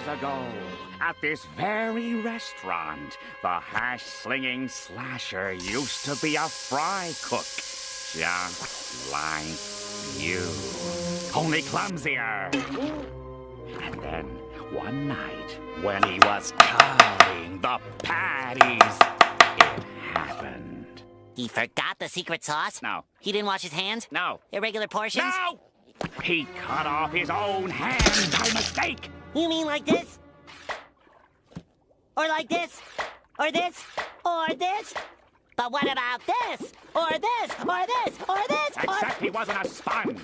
years ago, at this very restaurant, the hash-slinging slasher used to be a fry cook, just like you, only clumsier. And then, one night, when he was carving the patties, it happened. He forgot the secret sauce? No. He didn't wash his hands? No. Irregular portions? No! He cut off his own hand by mistake. You mean like this? Or like this? Or this? Or this? But what about this? Or this? Or this? Or this? Except he wasn't a sponge.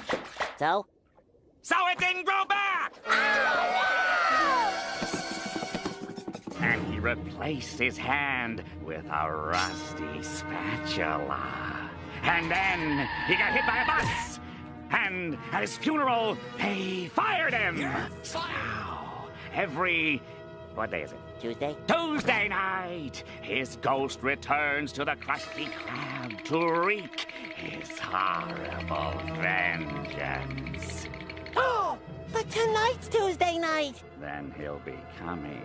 So? So it didn't grow back! And he replaced his hand with a rusty spatula. And then he got hit by a bus. And at his funeral, they fired him. Now, what day is it? Tuesday? Tuesday night, his ghost returns to the Krusty Krab to wreak his horrible vengeance. Oh, but tonight's Tuesday night. Then he'll be coming.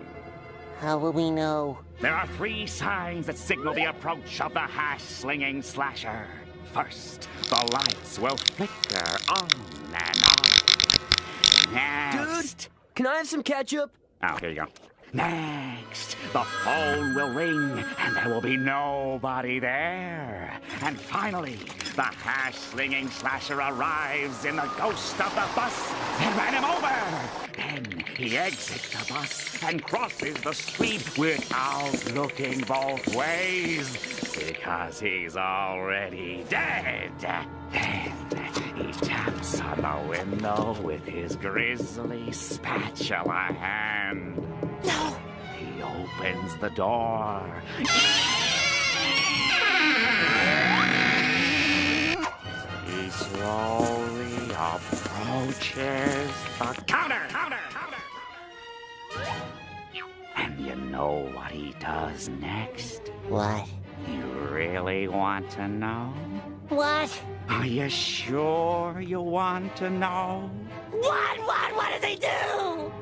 How will we know? There are 3 signs that signal the approach of the hash-slinging slasher. First, the lights will flicker on and off. Next... Dude, can I have some ketchup? Oh, here you go. Next, the phone will ring, and there will be nobody there. And finally, the hash-slinging slasher arrives in the ghost of the bus and ran him over. Then he exits the bus and crosses the street without looking both ways, because he's already dead. Then he taps on the window with his grisly spatula hand. No! He opens the door. He slowly approaches the counter. And you know what he does next? What? You really want to know? What? Are you sure you want to know? What does he do?